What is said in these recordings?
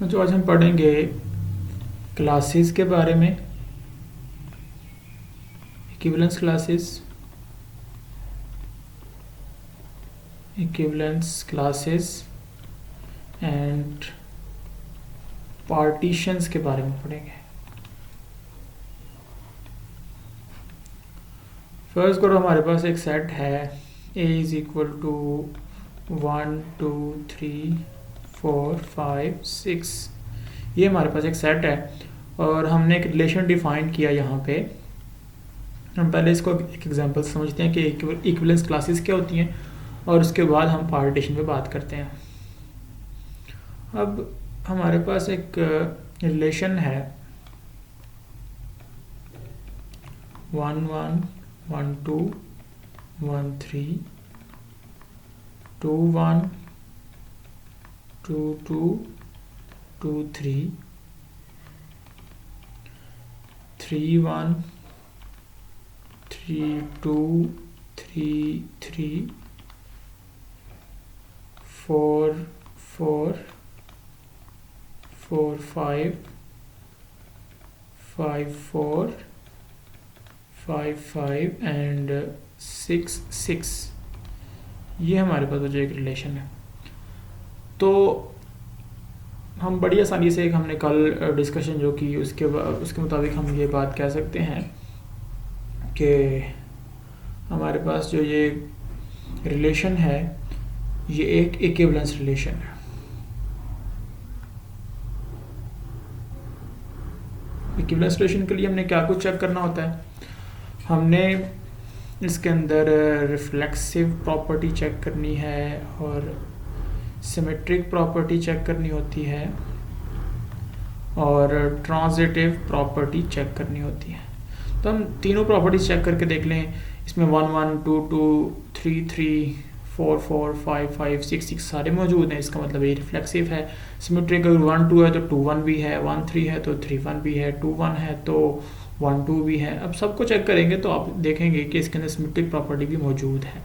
जो आज हम पढ़ेंगे क्लासेस के बारे में, इक्विवेलेंस क्लासेस एंड पार्टीशंस के बारे में पढ़ेंगे। फर्स्ट करो, हमारे पास एक सेट है A इज इक्वल टू 1 2 3 4 5 6। ये हमारे पास एक सेट है और हमने एक रिलेशन डिफाइन किया यहाँ पे। हम पहले इसको एक एग्जांपल समझते हैं कि इक्विवेलेंस क्लासेस क्या होती हैं और उसके बाद हम पार्टीशन पे बात करते हैं। अब हमारे पास एक रिलेशन है 1 1 1 2 1 3 2 1 2 2 2 3 3 1 3 2 3 3 4 4 4 5 5 4 5 5 एंड 6 6। ये हमारे पास जो एक रिलेशन है। तो हम बड़ी आसानी से हमने कल डिस्कशन जो की उसके मुताबिक हम ये बात कह सकते हैं कि हमारे पास जो ये रिलेशन है ये एक इक्विवेलेंस रिलेशन है। इक्विवेलेंस रिलेशन के लिए हमने क्या कुछ चेक करना होता है? हमने इसके अंदर रिफ्लेक्सिव प्रॉपर्टी चेक करनी है और सिमेट्रिक प्रॉपर्टी चेक करनी होती है और ट्रांजिटिव प्रॉपर्टी चेक करनी होती है। तो हम तीनों प्रॉपर्टीज चेक करके देख लें। इसमें 1 1 2 2 3 3 4 4 5 5 6 6 सारे मौजूद हैं। इसका मतलब ये रिफ्लेक्सिव है। सिमेट्रिक अगर 1 2 है तो 2 1 भी है, 1 3 है तो 3 1 भी है, 2 1 है तो 1 2 भी है। अब सबको चेक करेंगे तो आप देखेंगे कि इसके अंदर सिमेट्रिक प्रॉपर्टी भी मौजूद है।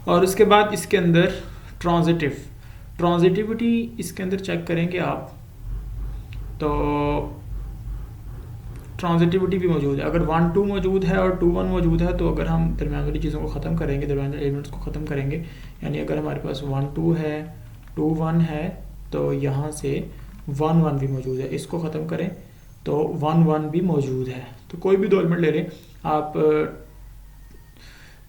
और उसके बाद इसके अंदर ट्रांजिटिविटी इसके अंदर चेक करेंगे आप तो ट्रांजिटिविटी भी मौजूद है। अगर 1 2 मौजूद है और 2 1 मौजूद है तो अगर हम दरम्यान वाली चीज़ों को ख़त्म करेंगे, दरम्यान एलिमेंट्स को ख़त्म करेंगे, यानी अगर हमारे पास 1 2 है 2 1 है तो यहाँ से 1 1 भी मौजूद है। इसको ख़त्म करें तो 1 1 भी मौजूद है। तो कोई भी दो एलिमेंट ले लें आप,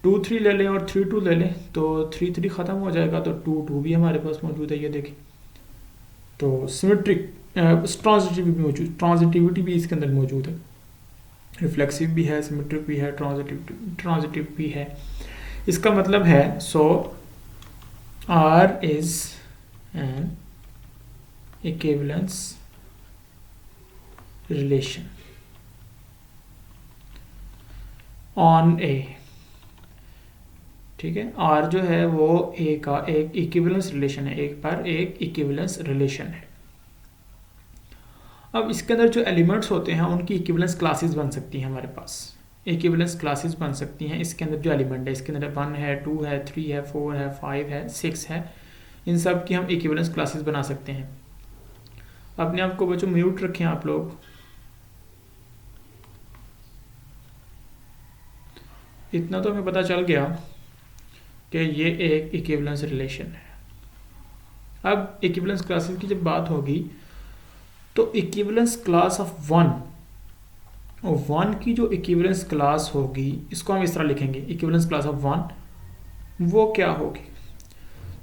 2 3 ले लें और 3 2 ले लें तो 3 3 ख़त्म हो जाएगा तो 2 2 भी हमारे पास मौजूद है। ये देखें तो सिमेट्रिक ट्रांजिटिविटी भी इसके अंदर मौजूद है। रिफ्लेक्सिव भी है, सिमेट्रिक भी है, ट्रांजिटिव भी है। इसका मतलब है so R is an equivalence relation on A. ठीक है, R जो है वो A का एक इक्विवेलेंस रिलेशन है, एक पर एक इक्विवेलेंस रिलेशन है। अब इसके अंदर जो एलिमेंट्स होते हैं उनकी इक्विवेलेंस क्लासेस बन सकती हैं। हमारे पास इक्विवेलेंस क्लासेस बन सकती हैं। इसके अंदर जो एलिमेंट है इसके अंदर 1 है 2 है 3 है 4 है 5 है 6 है, इन सब की हम इक्विवेलेंस क्लासेस बना सकते हैं। अपने आप को बच्चों म्यूट रखें आप लोग। इतना तो हमें पता चल गया कि ये एक इक्विवेलेंस रिलेशन है। अब इक्विवेलेंस क्लासेस की जब बात होगी तो इक्विवेलेंस क्लास ऑफ 1 और 1 की जो इक्विवेलेंस क्लास होगी इसको हम इस तरह लिखेंगे, इक्विवेलेंस क्लास ऑफ 1 वो क्या होगी?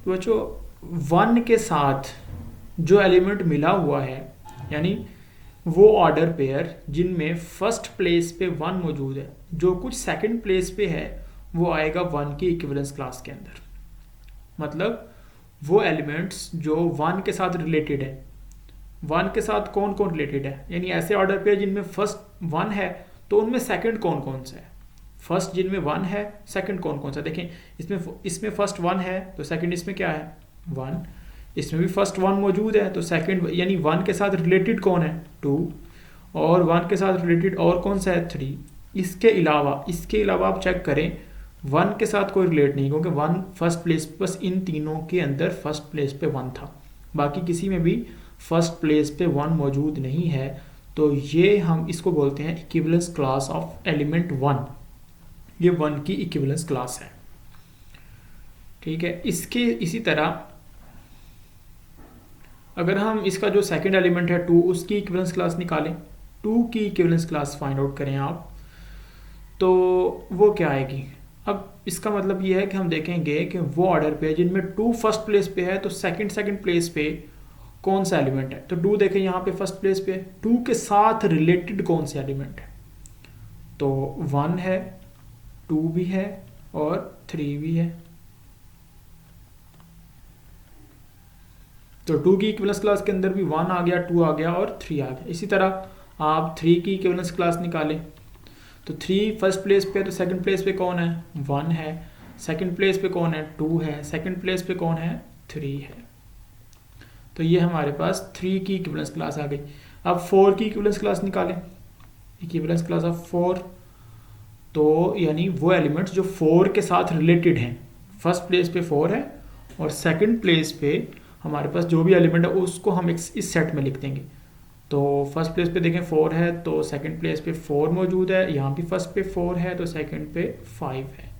तो बच्चों 1 के साथ जो एलिमेंट मिला हुआ है यानी वो ऑर्डर पेयर जिनमें फर्स्ट प्लेस पे 1 मौजूद है, जो कुछ सेकंड प्लेस पे है वो आएगा 1 की इक्विवेलेंस क्लास के अंदर। मतलब वो एलिमेंट्स जो 1 के साथ रिलेटेड है, 1 के साथ कौन कौन रिलेटेड है, यानी ऐसे ऑर्डर पेयर जिनमें फर्स्ट 1 है तो उनमें सेकंड कौन कौन सा है। फर्स्ट जिनमें 1 है, सेकंड कौन कौन सा। देखें इसमें फर्स्ट 1 है तो सेकंड इसमें क्या है 1, इसमें भी फर्स्ट 1 मौजूद है तो सेकंड, यानी 1 के साथ रिलेटेड कौन है 2, और 1 के साथ रिलेटेड और कौन सा है 3। इसके अलावा आप चेक करें 1 के साथ कोई रिलेट नहीं, क्योंकि 1 फर्स्ट प्लेस, बस इन तीनों के अंदर फर्स्ट प्लेस पे 1 था। बाकी किसी में भी फर्स्ट प्लेस पे 1 मौजूद नहीं है, तो ये हम इसको बोलते हैं इक्विवेलेंस क्लास ऑफ एलिमेंट 1। ये 1 की इक्विवेलेंस क्लास है, ठीक है। इसके इसी तरह अगर हम इसका जो सेकंड एलिमेंट है 2, उसकी इक्विवेलेंस क्लास निकालें, 2 की इक्विवेलेंस क्लास फाइंड आउट करें आप, तो वो क्या आएगी। अब इसका मतलब ये है कि हम देखेंगे कि वो ऑर्डर पे जिनमें 2 फर्स्ट प्लेस पे है, तो सेकंड प्लेस पे कौन सा एलिमेंट है। तो 2 देखें यहाँ पे फर्स्ट प्लेस पे, 2 के साथ रिलेटेड कौन से एलिमेंट है, तो 1 है, 2 भी है और 3 भी है। तो 2 की इक्विवेलेंस क्लास के अंदर भी 1 आ गया, 2 आ गया और 3 आ गया। इसी तरह आप 3 की इक्विवेलेंस क्लास निकालें, तो 3 फर्स्ट प्लेस पे है, तो सेकंड प्लेस पे कौन है, 1 है। सेकंड प्लेस पे कौन है, 2 है। सेकंड प्लेस पे कौन है, 3 है। तो ये हमारे पास 3 की इक्विवेलेंस क्लास आ गई। अब 4 की इक्विवेलेंस क्लास निकालें, इक्विवेलेंस क्लास ऑफ 4, तो यानी वो एलिमेंट्स जो 4 के साथ रिलेटेड हैं। फर्स्ट प्लेस पे 4 है और सेकंड प्लेस पे हमारे पास जो भी एलिमेंट है उसको हम इस सेट में लिख देंगे। तो फर्स्ट प्लेस पे देखें 4 है, तो सेकंड प्लेस पे 4 मौजूद है, यहाँ भी फर्स्ट पे 4 है, तो सेकंड पे 5 है।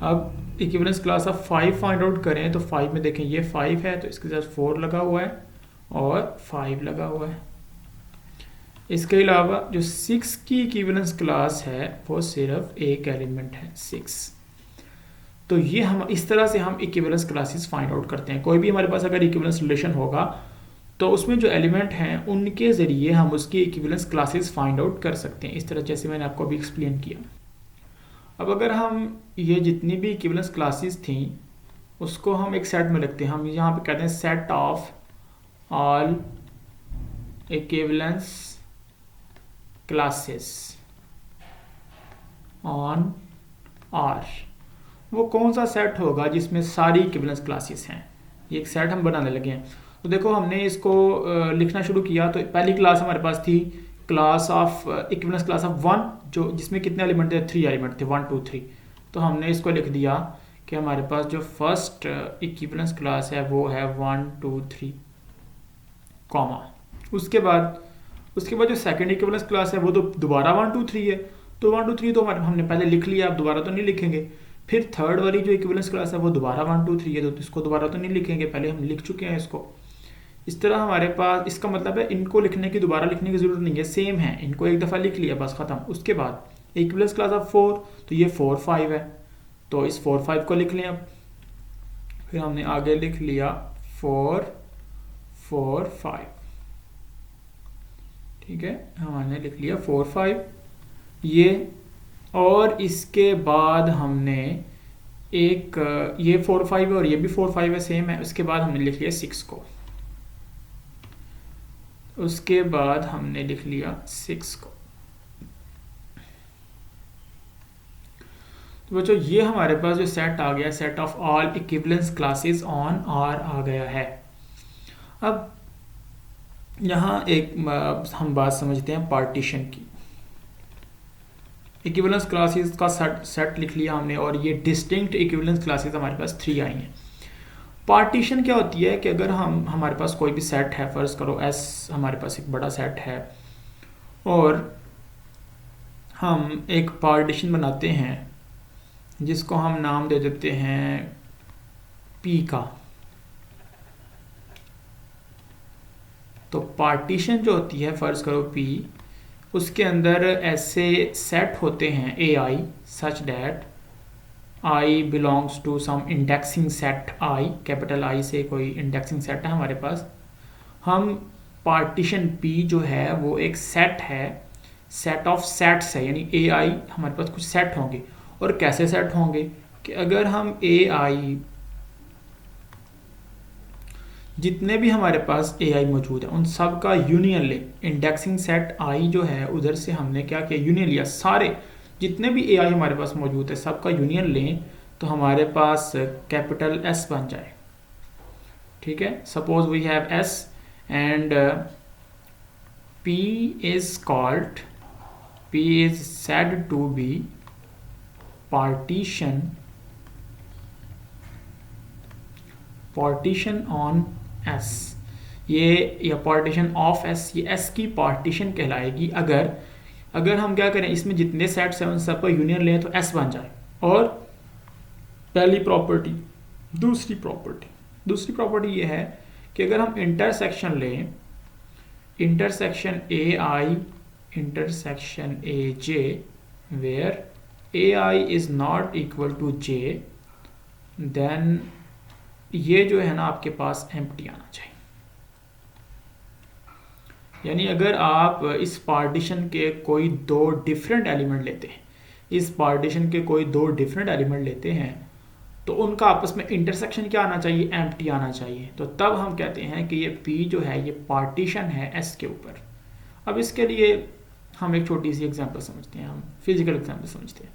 अब equivalence class of 5 find out करें, तो 5 में देखें ये 5 है, तो इसके साथ 4 लगा हुआ है और 5 लगा हुआ है। इसके अलावा जो 6 की इक्विवेलेंस क्लास है वो सिर्फ एक एलिमेंट है, 6। तो ये हम इस तरह से हम इक्विवेलेंस क्लासेस फाइंड आउट करते हैं। कोई भी हमारे पास अगर इक्विवेलेंस रिलेशन होगा तो उसमें जो एलिमेंट हैं उनके ज़रिए हम उसकी इक्विवेलेंस क्लासेस फाइंड आउट कर सकते हैं, इस तरह जैसे मैंने आपको अभी एक्सप्लेन किया। अब अगर हम ये जितनी भी इक्विवेलेंस क्लासेस थी उसको हम एक सेट में रखते हैं, हम यहाँ पे कहते हैं set of all equivalence classes on R. वो कौन सा सेट होगा जिसमें सारी इक्विवेलेंस क्लासेस हैं, ये एक सेट हम बनाने लगे हैं। तो देखो हमने इसको लिखना शुरू किया, तो पहली क्लास हमारे पास थी class of equivalence class of 1, जो जिसमें कितने एलिमेंट थे, 3 एलिमेंट थे, 1 2 3। तो हमने इसको लिख दिया कि हमारे पास जो फर्स्ट इक्विवेलेंस क्लास है वो है 1 2 3 कॉमा। उसके बाद जो सेकंड इक्विवेलेंस क्लास है वो तो दोबारा 1 2 3 है, तो 1 2 3 तो हमने पहले लिख लिया, अब दोबारा तो नहीं लिखेंगे। फिर थर्ड वाली जो इक्विवेलेंस क्लास है वो दोबारा 1 2 3 है, तो इसको दोबारा तो नहीं लिखेंगे, पहले हम लिख चुके हैं इसको। इस तरह हमारे पास, इसका मतलब है इनको लिखने की दोबारा लिखने की जरूरत नहीं है, सेम है, इनको एक दफ़ा लिख लिया बस ख़त्म। उसके बाद इक्विवेलेंस क्लास ऑफ 4, तो ये 4 5 है, तो इस 4 5 को लिख लें। अब फिर हमने आगे लिख लिया 4 4 5, ठीक है, हमने लिख लिया 4 5 ये। और इसके बाद हमने एक ये 4 5 है और ये भी 4 5 है, सेम है। उसके बाद हमने लिख लिया 6 को, उसके बाद हमने लिख लिया 6 को। तो बच्चों ये हमारे पास जो सेट आ गया, set of all equivalence classes on R आ गया है। अब यहाँ एक हम बात समझते हैं पार्टीशन की। इक्विवेलेंस क्लासेस का सेट लिख लिया हमने और ये डिस्टिंक्ट इक्विवेलेंस क्लासेस हमारे पास 3 आई हैं। पार्टीशन क्या होती है कि अगर हमारे पास कोई भी सेट है, फ़र्ज़ करो एस हमारे पास एक बड़ा सेट है और हम एक पार्टीशन बनाते हैं जिसको हम नाम दे देते हैं पी का। तो पार्टीशन जो होती है, फ़र्ज़ करो पी, उसके अंदर ऐसे सेट होते हैं A I such that I belongs to some indexing set I, capital I से कोई इंडेक्सिंग सेट है हमारे पास। हम पार्टीशन पी जो है वो एक सेट है, सेट ऑफ सेट्स है, यानी ए आई हमारे पास कुछ सेट होंगे। और कैसे सेट होंगे कि अगर हम ए आई जितने भी हमारे पास ए आई मौजूद है उन सब का यूनियन ले, इंडेक्सिंग सेट आई जो है उधर से हमने क्या किया, यूनियन लिया, सारे जितने भी ए आई हमारे पास मौजूद है सबका यूनियन लें तो हमारे पास कैपिटल एस बन जाए, ठीक है। Suppose we have S and P is said to be partition partition on S, ये या पार्टीशन ऑफ एस, ये एस की पार्टीशन कहलाएगी अगर हम क्या करें, इसमें जितने सेट्स हैं उन सब का यूनियन लें तो एस बन जाए। और पहली प्रॉपर्टी। दूसरी प्रॉपर्टी ये है कि अगर हम इंटरसेक्शन लें, intersection A I intersection A J, where A I is not equal to J, then ये जो है ना आपके पास एम्प्टी आना चाहिए। यानी अगर आप इस पार्टीशन के कोई दो डिफरेंट एलिमेंट लेते हैं, तो उनका आपस में इंटरसेक्शन क्या आना चाहिए, एम्प्टी आना चाहिए। तो तब हम कहते हैं कि ये P जो है ये पार्टीशन है S के ऊपर। अब इसके लिए हम एक छोटी सी एग्जांपल समझते हैं, हम फिजिकल एग्जांपल समझते हैं।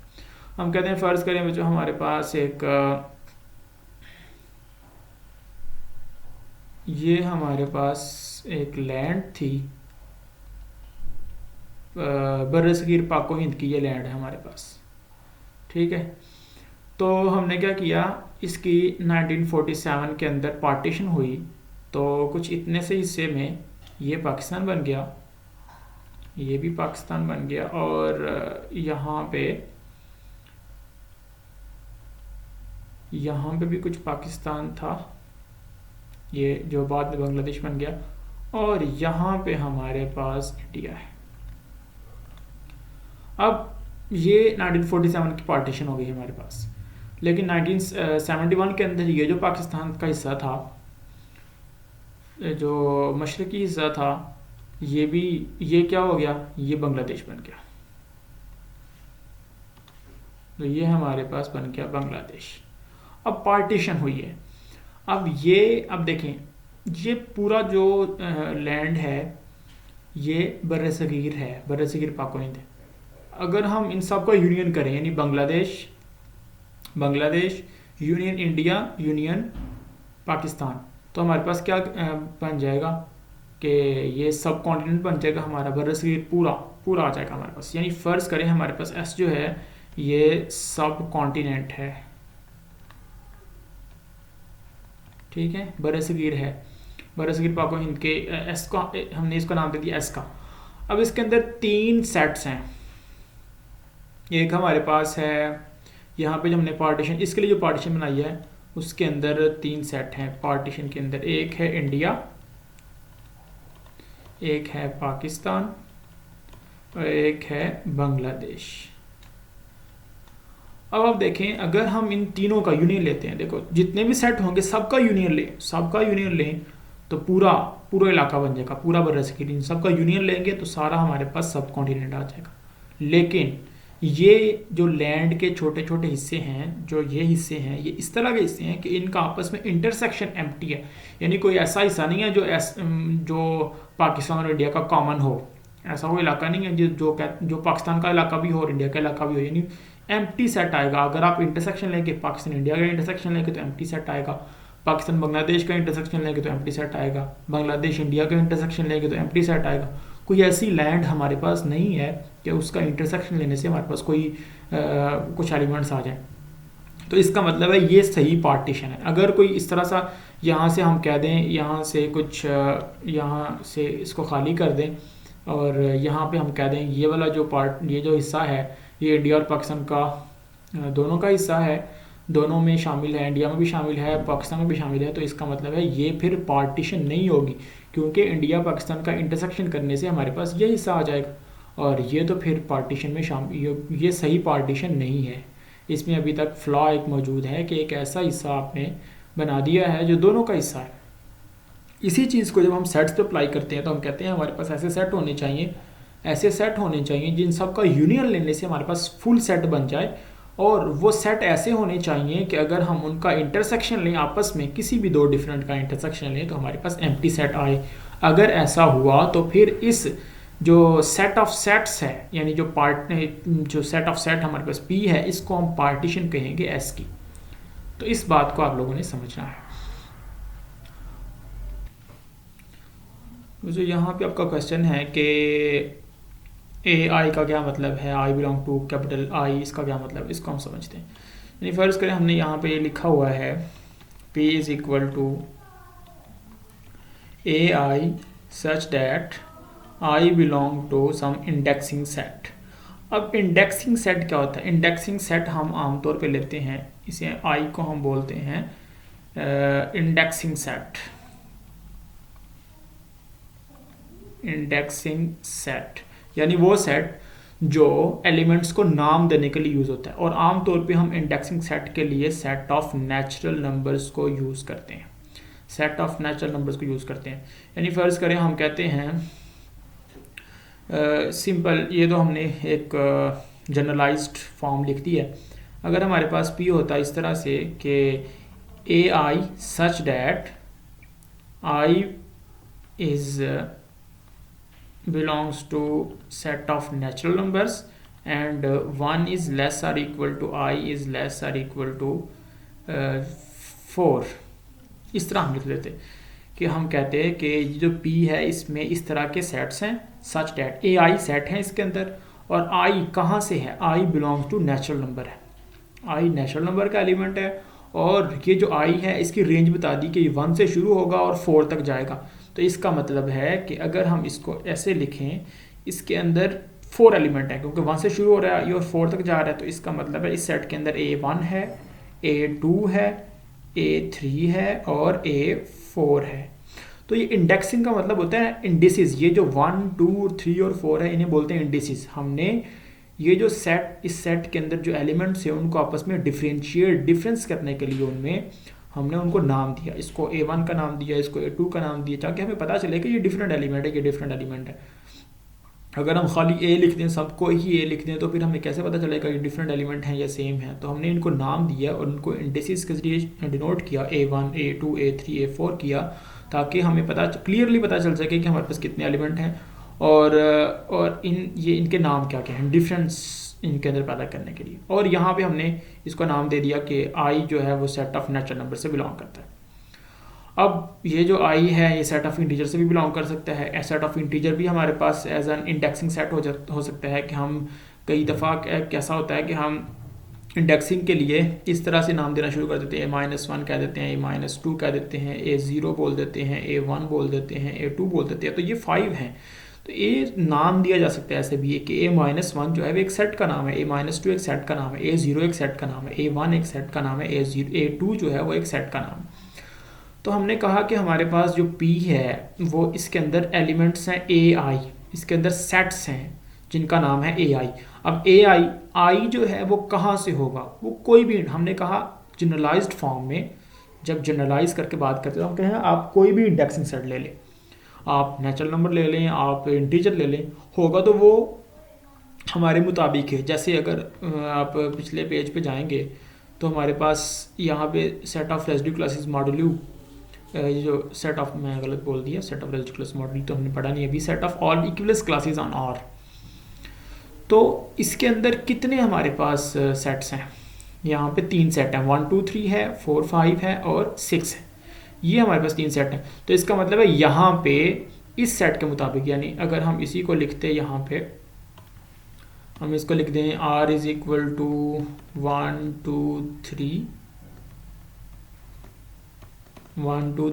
हम कहते हैं फ़र्ज़ करें बच्चों हमारे पास एक लैंड थी, बरसगीर पाको हिंद की ये लैंड है हमारे पास, ठीक है। तो हमने क्या किया, इसकी 1947 के अंदर पार्टीशन हुई, तो कुछ इतने से हिस्से में ये पाकिस्तान बन गया, ये भी पाकिस्तान बन गया, और यहाँ पे भी कुछ पाकिस्तान था, ये जो बाद में बांग्लादेश बन गया, और यहाँ पे हमारे पास इंडिया है। अब ये 1947 की पार्टीशन हो गई हमारे पास, लेकिन 1971 के अंदर ये जो पाकिस्तान का हिस्सा था, जो मशरकी हिस्सा था, ये क्या हो गया, ये बांग्लादेश बन गया। तो ये हमारे पास बन गया बांग्लादेश। अब पार्टीशन हुई है। अब देखें, ये पूरा जो लैंड है ये बरसगीर है, बरसगीर पाको हिंद है। अगर हम इन सब का यूनियन करें, यानी Bangladesh union India union Pakistan, तो हमारे पास क्या बन जाएगा कि ये सब कॉन्टिनेंट बन जाएगा हमारा, बरसगीर पूरा आ जाएगा हमारे पास। यानी फ़र्ज़ करें हमारे पास एस जो है ये सब कॉन्टिनेंट है, ठीक है, बरसगीर है, बरसगीर पाको हिंद के एस का हमने इसका नाम दे दिया एस का। अब इसके अंदर 3 सेट्स हैं। एक हमारे पास है यहाँ पे जो हमने पार्टीशन, इसके लिए जो पार्टीशन बनाई है उसके अंदर 3 सेट हैं पार्टीशन के अंदर। एक है इंडिया, एक है पाकिस्तान, और एक है बांग्लादेश। अब आप देखें, अगर हम इन तीनों का यूनियन लेते हैं, देखो जितने भी सेट होंगे सबका यूनियन लें तो पूरा इलाका बन जाएगा, पूरा बरसगीर, इन सबका यूनियन लेंगे तो सारा हमारे पास सब कॉन्टिनेंट आ जाएगा। लेकिन ये जो लैंड के छोटे छोटे हिस्से हैं, जो ये हिस्से हैं, ये इस तरह के हिस्से हैं कि इनका आपस में इंटरसेक्शन एम्प्टी है। यानी कोई ऐसा हिस्सा नहीं है जो पाकिस्तान और इंडिया का कॉमन हो, ऐसा कोई इलाका नहीं है जो पाकिस्तान का इलाका भी हो और इंडिया का इलाका भी हो, यानी एम्प्टी सेट आएगा। अगर आप इंटरसेक्शन लेंगे, पाकिस्तान इंडिया का इंटरसेक्शन लेंगे तो एम्प्टी सेट आएगा, पाकिस्तान बांग्लादेश का इंटरसेक्शन लेंगे तो एम्प्टी सेट आएगा, बांग्लादेश इंडिया का इंटरसेक्शन लेंगे तो एम्प्टी सेट आएगा। कोई ऐसी लैंड हमारे पास नहीं है कि उसका इंटरसेक्शन लेने से हमारे पास कोई कुछ एलिमेंट्स आ जाए। तो इसका मतलब है ये सही पार्टीशन है। अगर कोई इस तरह सा यहाँ से हम कह दें, यहाँ से इसको खाली कर दें और यहाँ पे हम कह दें ये वाला ये जो हिस्सा है ये इंडिया और पाकिस्तान का दोनों का हिस्सा है, दोनों में शामिल है, इंडिया में भी शामिल है, पाकिस्तान में भी शामिल है, तो इसका मतलब है ये फिर पार्टीशन नहीं होगी, क्योंकि इंडिया पाकिस्तान का इंटरसेक्शन करने से हमारे पास ये हिस्सा आ जाएगा, और ये तो फिर पार्टीशन में शामिल, ये सही पार्टीशन नहीं है। इसमें अभी तक फ्लॉ एक मौजूद है कि एक ऐसा हिस्सा आपने बना दिया है जो दोनों का हिस्सा है। इसी चीज़ को जब हम सेट्स पे अप्लाई करते हैं तो हम कहते हैं हमारे पास ऐसे सेट होने चाहिए जिन सब का यूनियन लेने से हमारे पास फुल सेट बन जाए, और वो सेट ऐसे होने चाहिए कि अगर हम उनका इंटरसेक्शन लें, आपस में किसी भी दो डिफरेंट का इंटरसेक्शन लें तो हमारे पास एम्प्टी सेट आए। अगर ऐसा हुआ तो फिर इस जो सेट ऑफ सेट्स है, यानी जो सेट ऑफ सेट हमारे पास P है, इसको हम पार्टीशन कहेंगे S की। तो इस बात को आप लोगों ने समझना है। जो यहाँ पे आपका क्वेश्चन है कि AI का क्या मतलब है, I belong to capital I, इसका क्या मतलब, इसको हम समझते हैं। यानी फ़र्ज़ करें हमने यहाँ पे ये लिखा हुआ है P is equal to AI such that I belong to some indexing set. अब इंडेक्सिंग सेट क्या होता है? इंडेक्सिंग सेट हम आमतौर पे लेते हैं, इसे आई को हम बोलते हैं इंडेक्सिंग सेट. इंडेक्सिंग सेट यानी वो सेट जो एलिमेंट्स को नाम देने के लिए यूज़ होता है, और आमतौर पे हम इंडेक्सिंग सेट के लिए सेट ऑफ नेचुरल नंबर्स को यूज़ करते हैं. सेट ऑफ नेचुरल नंबर्स को यूज़ करते हैं. यानी फ़र्ज़ करें हम कहते हैं सिंपल, ये तो हमने एक जनरलाइज्ड फॉर्म लिख दी है. अगर हमारे पास पी होता है इस तरह से कि A I such that I is belongs to set of natural numbers and 1 is less or equal to I is less or equal to 4. इस तरह हम लिख देते कि हम कहते हैं कि जो P है इसमें इस तरह के सेट्स हैं such that AI सेट है इसके अंदर, और I कहाँ से है? I belongs to natural number है. I नेचुरल नंबर का एलिमेंट है, और ये जो I है इसकी रेंज बता दी कि 1 से शुरू होगा और 4 तक जाएगा. तो इसका मतलब है कि अगर हम इसको ऐसे लिखें, इसके अंदर 4 एलिमेंट है क्योंकि 1 से शुरू हो रहा है और 4 तक जा रहा है. तो इसका मतलब है इस सेट के अंदर A1 है, A2 है, A3 है और A4 है. तो ये इंडेक्सिंग का मतलब होता है इंडिसेस. ये जो 1, 2, 3 और 4 है इन्हें बोलते हैं इंडिसेस. हमने ये जो सेट, इस सेट के अंदर जो एलिमेंट्स हैं उनको आपस में डिफरेंस करने के लिए उनमें हमने उनको नाम दिया. इसको A1 का नाम दिया, इसको A2 का नाम दिया, ताकि हमें पता चले कि ये डिफरेंट एलिमेंट है, ये डिफरेंट एलिमेंट है. अगर हम खाली A लिख दें, सबको ही A लिख दें, तो फिर हमें कैसे पता चलेगा ये डिफरेंट एलिमेंट हैं या सेम है? तो हमने इनको नाम दिया और उनको इंडिसेस के जरिए डिनोट किया, A1, A2, A3, A4 किया, ताकि हमें क्लियरली पता चल सके कि हमारे पास कितने एलिमेंट हैं और इनके नाम क्या क्या हैं, डिफरेंस इनके अंदर पैदा करने के लिए. और यहाँ पे हमने इसको नाम दे दिया कि आई जो है वो सेट ऑफ नेचुरल नंबर से बिलोंग करता है. अब ये जो आई है ये सेट ऑफ इंटीजर से भी बिलोंग कर सकता है. सेट ऑफ इंटीजर भी हमारे पास एज एन इंडेक्सिंग सेट हो सकता है कि हम कई दफ़ा कैसा होता है कि हम इंडेक्सिंग के लिए इस तरह से नाम देना शुरू कर देते हैं. A-1 कह देते हैं, A-2 कह देते हैं, A0 बोल देते हैं, A1 बोल देते हैं, A2 बोल देते हैं. तो ये 5 हैं. तो ए नाम दिया जा सकता है ऐसे भी कि A-1 जो है वो एक सेट का नाम है, A-2 एक सेट का नाम है, A0 एक सेट का नाम है, A1 एक सेट का नाम है, A2 जो है वो एक सेट का नाम है. तो हमने कहा कि हमारे पास जो P है वो इसके अंदर एलिमेंट्स हैं AI, इसके अंदर सेट्स हैं जिनका नाम है AI. अब AI जो है वो कहाँ से होगा? वो कोई भी, हमने कहा जनरलाइज्ड फॉर्म में जब जनरलाइज करके बात करते हैं हम कहें आप कोई भी इंडेक्सिंग सेट ले लें, आप नेचुरल नंबर ले लें, आप इंटीजर ले लें, होगा तो वो हमारे मुताबिक है. जैसे अगर आप पिछले पेज पे जाएंगे तो हमारे पास यहाँ पे set of residue classes module, ये जो सेट ऑफ, मैं गलत बोल दिया, set of residue class module तो हमने पढ़ा नहीं अभी. Set of all equivalence classes on R. तो इसके अंदर कितने हमारे पास सेट्स हैं? यहाँ पे 3 सेट हैं, 1, 2, 3 है, 4, 5 है और 6 है. ये हमारे पास 3 सेट हैं. तो इसका मतलब है यहाँ पे इस सेट के मुताबिक, यानी अगर हम इसी को लिखते हैं, यहाँ पे हम इसको लिख दें R इज इक्वल टू 1, 2,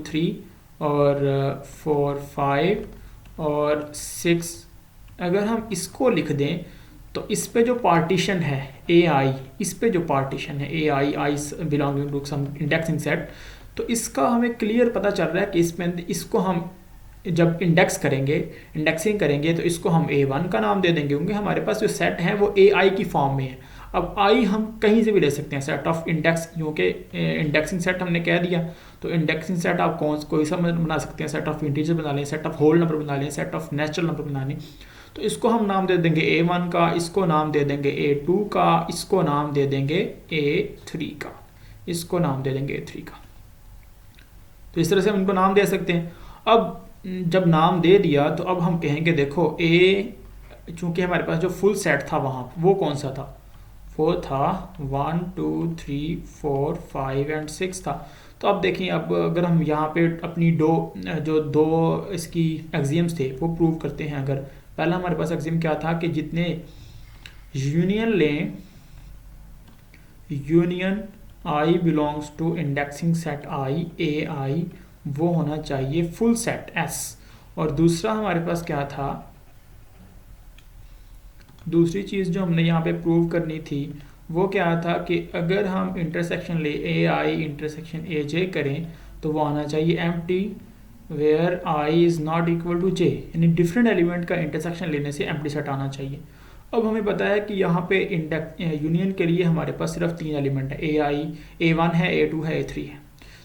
3 और 4, 5 और 6. अगर हम इसको लिख दें तो इस पे जो पार्टीशन है AI, इस पे जो पार्टीशन है AI belonging to some indexing set, तो इसका हमें क्लियर पता चल रहा है कि इसको हम जब इंडेक्सिंग करेंगे तो इसको हम A1 का नाम दे देंगे, क्योंकि हमारे पास जो सेट है वो AI की फॉर्म में है. अब आई हम कहीं से भी ले सकते हैं, सेट ऑफ इंडेक्स, क्योंकि इंडेक्सिंग सेट हमने कह दिया. तो इंडेक्सिंग सेट आप कोई सा बना सकते हैं, सेट ऑफ इंटीजर बना लें, सेट ऑफ होल नंबर बना लें, सेट ऑफ नेचुरल नंबर बना लें. तो इसको हम नाम दे देंगे A1 का, इसको नाम दे देंगे A2 का, इसको नाम दे देंगे A3 का, इसको नाम दे देंगे A3 का. तो इस तरह से हम इनको नाम दे सकते हैं. अब जब नाम दे दिया तो अब हम कहेंगे देखो चूंकि हमारे पास जो फुल सेट था वहाँ वो कौन सा था? वो था 1, 2, 3, 4, 5 एंड 6 था. तो अब देखिए, अब अगर हम यहाँ पे अपनी दो इसकी एक्सियम्स थे वो प्रूव करते हैं. अगर पहला हमारे पास एक्सियम क्या था कि जितने यूनियन लें, union I belongs to indexing set I, A I वो होना चाहिए फुल सेट एस। और दूसरा हमारे पास क्या था, दूसरी चीज़ जो हमने यहाँ पे प्रूव करनी थी वो क्या था कि अगर हम इंटरसेक्शन ले ए आई इंटरसेक्शन ए जे करें तो वो आना चाहिए empty where I is not equal to J, यानी डिफरेंट एलिमेंट का इंटरसेक्शन लेने से एम्प्टी सेट आना चाहिए। अब हमें पता है कि यहाँ पे यूनियन के लिए हमारे पास सिर्फ 3 एलिमेंट है, ए आई, ए वन है, ए टू है, ए थ्री है।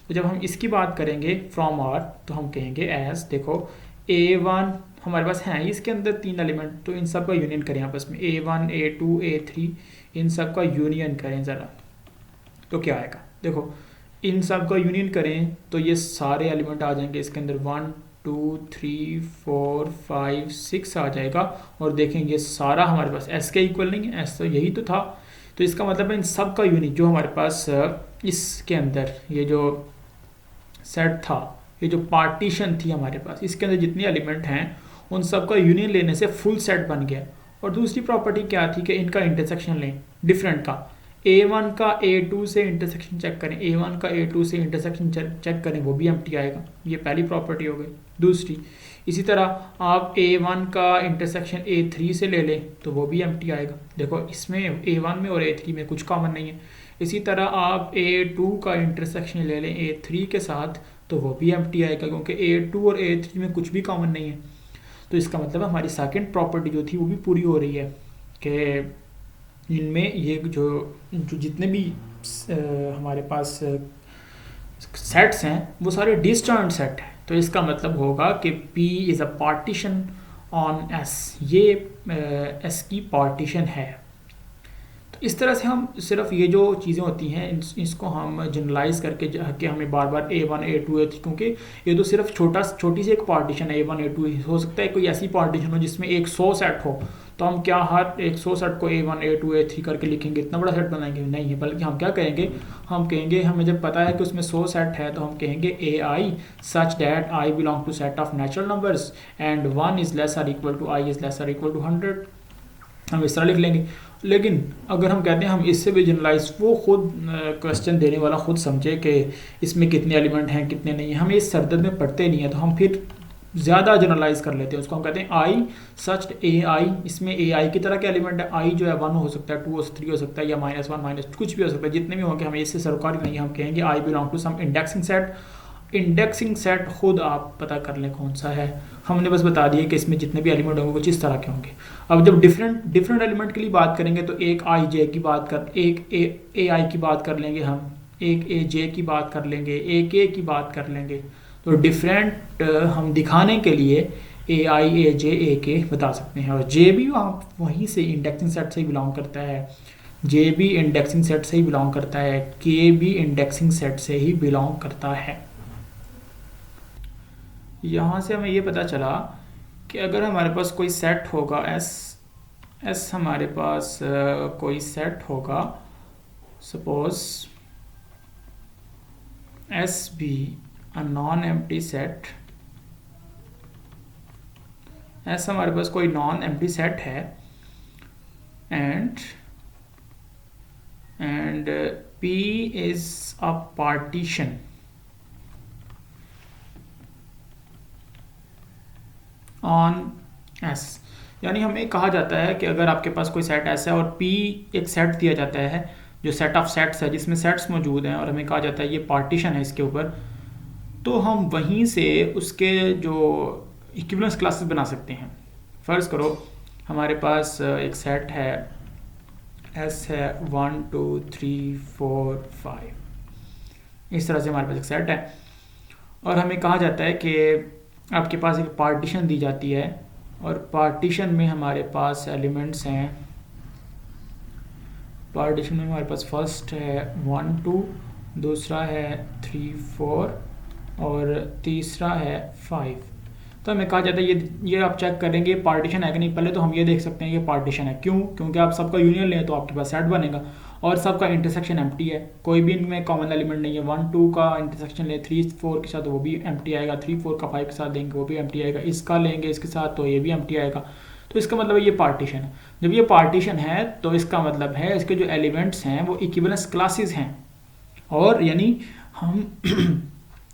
तो जब हम इसकी बात करेंगे फ्रॉम आर तो हम कहेंगे एज, देखो ए वन हमारे पास है इसके अंदर 3 एलिमेंट, तो इन सब का यूनियन करें आपस में, A one, A two, A three, इन सब का यूनियन करें ज़रा, तो क्या आएगा, देखो इन सब का यूनियन करें तो ये सारे एलिमेंट आ जाएंगे इसके अंदर, 1 2 3 4 5 6 आ जाएगा। और देखेंगे सारा हमारे पास एस के इक्वल नहीं है, एस तो यही तो था, तो इसका मतलब है इन सब का यूनियन जो हमारे पास इसके अंदर ये जो सेट था, ये जो पार्टीशन थी हमारे पास, इसके अंदर जितने एलिमेंट हैं उन सब का यूनियन लेने से फुल सेट बन गया। और दूसरी प्रॉपर्टी क्या थी कि इनका इंटरसेक्शन लें डिफरेंट का, A1 का A2 से इंटरसेक्शन चेक करें, A1 का A2 से इंटरसेक्शन चेक करें, वो भी एम्प्टी आएगा, ये पहली प्रॉपर्टी हो गई। दूसरी इसी तरह आप A1 का इंटरसेक्शन A3 से ले लें तो वो भी एम्प्टी आएगा, देखो इसमें A1 में और A3 में कुछ कॉमन नहीं है। इसी तरह आप A2 का इंटरसेक्शन ले लें A3 के साथ तो वो भी एम्प्टी आएगा, क्योंकि A2 और A3 में कुछ भी कॉमन नहीं है। तो इसका मतलब हमारी सेकंड प्रॉपर्टी जो थी वो भी पूरी हो रही है कि इनमें ये जो जितने भी हमारे पास सेट्स हैं वो सारे डिसजॉइंट सेट हैं। तो इसका मतलब होगा कि P is a partition on S, ये S की पार्टीशन है। तो इस तरह से हम सिर्फ ये जो चीज़ें होती हैं इसको हम जनरलाइज करके कि हमें बार बार A1 A2 A3, क्योंकि ये तो सिर्फ छोटी सी एक पार्टीशन है A1 A2, हो सकता है कोई ऐसी पार्टीशन हो जिसमें 100 सेट हो, तो हम क्या हर 100 सेट को A1 A2 A3 करके लिखेंगे, इतना बड़ा सेट बनाएंगे नहीं है, बल्कि हम क्या करेंगे, हम कहेंगे हमें जब पता है कि उसमें 100 सेट है तो हम कहेंगे A I such that I belong to set of natural numbers and 1 is less or equal to I is less or equal to 100, हम इस तरह लिख लेंगे। लेकिन अगर हम कहते हैं हम इससे भी जनरलाइज, वो खुद क्वेश्चन देने वाला खुद समझे कि इसमें कितने एलिमेंट हैं कितने नहीं हैं, हम इस सरदर्द में पढ़ते नहीं है, तो हम फिर ज़्यादा जनरलाइज कर लेते हैं उसको, हम कहते हैं आई सच ए आई, इसमें ए आई की तरह के एलिमेंट है, आई जो है 1 हो सकता है, 2 हो 3 हो सकता है, या -1 कुछ भी हो सकता है, जितने भी होंगे हमें इससे सरोकारी नहीं, हम कहेंगे I belong to some indexing set. Indexing set खुद आप पता कर लें कौन सा है, हमने बस बता दिया कि इसमें जितने भी एलिमेंट होंगे कुछ इस तरह के होंगे। अब जब डिफरेंट एलिमेंट के लिए बात करेंगे तो एक आई जे की बात कर, एक ए आई की बात कर लेंगे हम, एक ए जे की बात कर लेंगे, एक ए की बात कर लेंगे। तो डिफरेंट हम दिखाने के लिए ए आई ए जे ए के बता सकते हैं। और जे भी आप वहीं से इंडेक्सिंग सेट से ही बिलोंग करता है, जे भी इंडेक्सिंग सेट से ही बिलोंग करता है, के भी इंडेक्सिंग सेट से ही बिलोंग करता है। यहाँ से हमें ये पता चला कि अगर हमारे पास कोई सेट होगा एस हमारे पास कोई सेट होगा, suppose S be a non empty set, S हमारे पास कोई नॉन एम्प्टी सेट है and P is a partition on S, यानी हमें कहा जाता है कि अगर आपके पास कोई सेट ऐसा है और P एक सेट दिया जाता है जो सेट ऑफ सेट्स है जिसमें सेट्स मौजूद हैं, और हमें कहा जाता है ये पार्टीशन है इसके ऊपर, तो हम वहीं से उसके जो इक्विवेलेंस क्लासेस बना सकते हैं। फ़र्ज़ करो हमारे पास एक सेट है S है 1 2 3 4 5, इस तरह से हमारे पास एक सेट है और हमें कहा जाता है कि आपके पास एक पार्टीशन दी जाती है और पार्टीशन में हमारे पास एलिमेंट्स हैं, पार्टीशन में हमारे पास फर्स्ट है 1 2, दूसरा है 3 4 और तीसरा है 5। तो हमें कहा जाता है ये आप चेक करेंगे पार्टीशन है कि नहीं, पहले तो हम ये देख सकते हैं ये पार्टीशन है, क्यों, क्योंकि आप सबका यूनियन लें तो आपके पास सेट बनेगा और सबका इंटरसेक्शन एम्प्टी है, कोई भी इनमें कॉमन एलिमेंट नहीं है। 1 2 का इंटरसेक्शन ले 3 4 के साथ वो भी एम्प्टी आएगा, 3 4 का 5 के साथ देंगे वो भी एम्प्टी आएगा, इसका लेंगे इसके साथ तो ये भी एम्प्टी आएगा। तो इसका मतलब है ये पार्टीशन है। जब ये पार्टीशन है तो इसका मतलब है इसके जो एलिमेंट्स हैं वो इक्विवेलेंस क्लासेस हैं, और यानी हम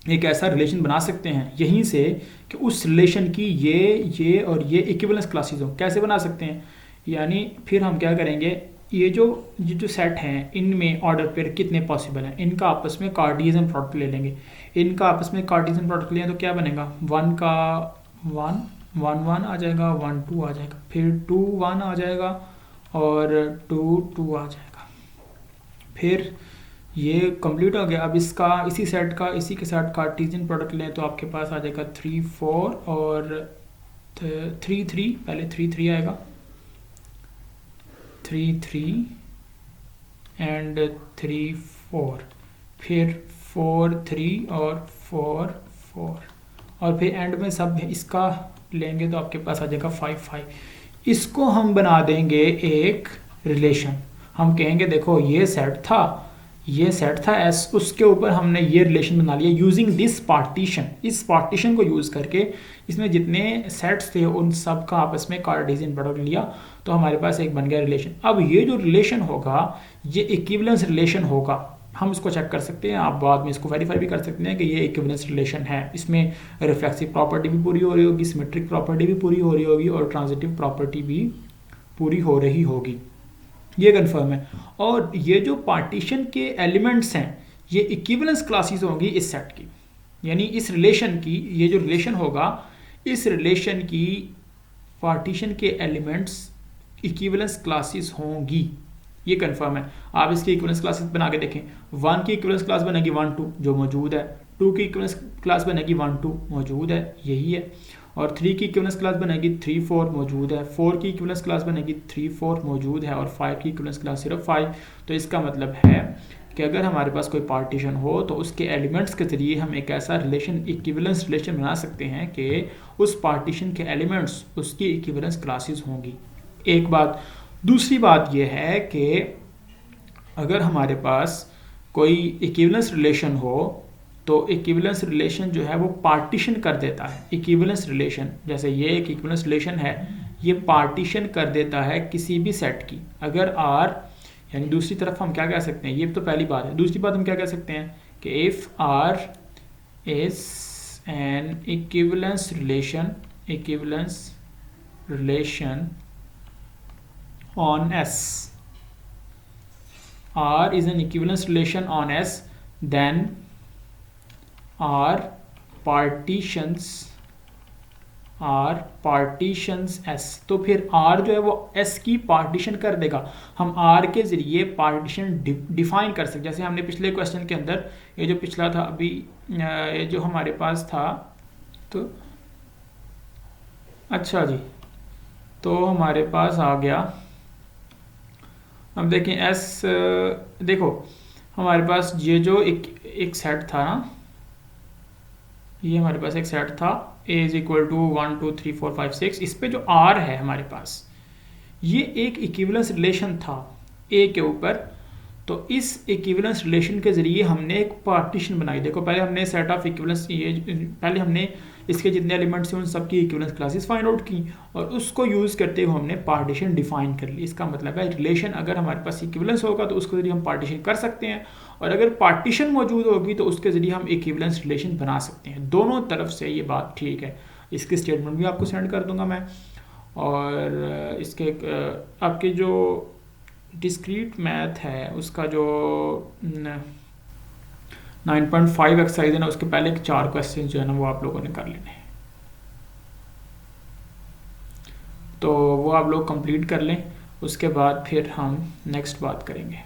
एक ऐसा रिलेशन बना सकते हैं यहीं से कि उस रिलेशन की ये और ये इक्विवेलेंस क्लासेस हो। कैसे बना सकते हैं, यानी फिर हम क्या करेंगे, ये जो सेट हैं इनमें ऑर्डर पेयर कितने पॉसिबल हैं, इनका आपस में कार्टेशियन प्रोडक्ट ले लेंगे। इनका आपस में कार्टेशियन प्रोडक्ट लिया तो क्या बनेगा, 1 का 1 1 1 आ जाएगा, 1 2 आ जाएगा, फिर 2 1 आ जाएगा और 2 2 आ जाएगा। फिर ये कंप्लीट हो गया। अब इसका इसी सेट का इसी के साथ कार्टेशियन प्रोडक्ट लें तो आपके पास आ जाएगा 3 4 और 3 3, पहले 3 3 आएगा, 3 3 एंड 3 4, फिर 4 3 और 4 4, और फिर एंड में सब इसका लेंगे तो आपके पास आ जाएगा 5 5। इसको हम बना देंगे एक रिलेशन। हम कहेंगे देखो ये सेट था एस, उसके ऊपर हमने ये रिलेशन बना लिया यूजिंग दिस पार्टीशन। इस पार्टीशन को यूज़ करके इसमें जितने सेट्स थे उन सब का आपस में कार्टेशियन प्रोडक्ट लिया तो हमारे पास एक बन गया रिलेशन। अब ये जो रिलेशन होगा ये इक्विवेलेंस रिलेशन होगा, हम इसको चेक कर सकते हैं, आप बाद में इसको वेरीफाई भी कर सकते हैं कि ये इक्विवेलेंस रिलेशन है। इसमें रिफ्लेक्सिव प्रॉपर्टी भी पूरी हो रही होगी, सिमेट्रिक प्रॉपर्टी भी पूरी हो रही होगी और ट्रांजिटिव प्रॉपर्टी भी पूरी हो रही होगी, ये कंफर्म है। और ये जो पार्टीशन के एलिमेंट्स हैं ये इक्विवेलेंस क्लासेस होंगी इस सेट की, यानी इस रिलेशन की, ये जो रिलेशन होगा इस रिलेशन की पार्टीशन के एलिमेंट्स इक्विवेलेंस क्लासेस होंगी, ये कंफर्म है। आप इसकी इक्विवेलेंस क्लासेस बना के देखें। 1 की इक्विवेलेंस क्लास बनेगी 1 2 जो मौजूद है, 2 की इक्विवेलेंस क्लास बनेगी 1 2 मौजूद है, यही है, और 3 की इक्विवेलेंस क्लास बनेगी 3 4 मौजूद है, 4 की इक्विवेलेंस क्लास बनेगी 3 4 मौजूद है, और 5 की इक्विवेलेंस क्लास सिर्फ 5। तो इसका मतलब है कि अगर हमारे पास कोई पार्टीशन हो तो उसके एलिमेंट्स के ज़रिए हम एक ऐसा रिलेशन, इक्विवेलेंस रिलेशन बना सकते हैं कि उस पार्टीशन के एलिमेंट्स उसकी इक्विवेलेंस क्लासेस होंगी। एक बात। दूसरी बात यह है कि अगर हमारे पास कोई इक्विवेलेंस रिलेशन हो तो इक्विवेलेंस रिलेशन जो है वो पार्टीशन कर देता है। इक्विवेलेंस रिलेशन, जैसे ये एक इक्विवेलेंस रिलेशन है, ये पार्टीशन कर देता है किसी भी सेट की। अगर R, यानी दूसरी तरफ हम क्या कह सकते हैं, ये तो पहली बात है। दूसरी बात हम क्या कह सकते हैं कि if R is an equivalence relation on S, R is an equivalence relation on S, then R partitions S। तो फिर R जो है वो S की पार्टीशन कर देगा। हम R के ज़रिए पार्टीशन डिफाइन कर सकते, जैसे हमने पिछले क्वेश्चन के अंदर, ये जो पिछला था अभी, ये जो हमारे पास था, तो अच्छा जी, तो हमारे पास आ गया। अब देखें S, देखो हमारे पास ये जो एक सेट था ना, ये हमारे पास एक सेट था A इज इक्वल टू 1 2 3 4 5 6। इस पे जो R है हमारे पास, ये एक इक्विवेलेंस रिलेशन था A के ऊपर। तो इस इक्विवेलेंस रिलेशन के ज़रिए हमने एक पार्टीशन बनाई। देखो पहले हमने सेट ऑफ इक्विवेलेंस, ये पहले हमने इसके जितने एलिमेंट्स हैं उन सब की इक्विवेलेंस क्लासेस फाइंड आउट की और उसको यूज़ करते हुए हमने पार्टीशन डिफाइन कर ली। इसका मतलब है रिलेशन अगर हमारे पास इक्विवेलेंस होगा तो उसके ज़रिए हम पार्टीशन कर सकते हैं, और अगर पार्टीशन मौजूद होगी तो उसके ज़रिए हम इक्विवेलेंस रिलेशन बना सकते हैं। दोनों तरफ से ये बात ठीक है। इसकी स्टेटमेंट भी आपको सेंड कर दूंगा मैं, और इसके आपके जो डिस्क्रीट मैथ है उसका जो 9.5 एक्सरसाइज है ना, उसके पहले 4 क्वेश्चन जो है ना वो आप लोगों ने कर लेने हैं, तो वो आप लोग कंप्लीट कर लें। उसके बाद फिर हम नेक्स्ट बात करेंगे।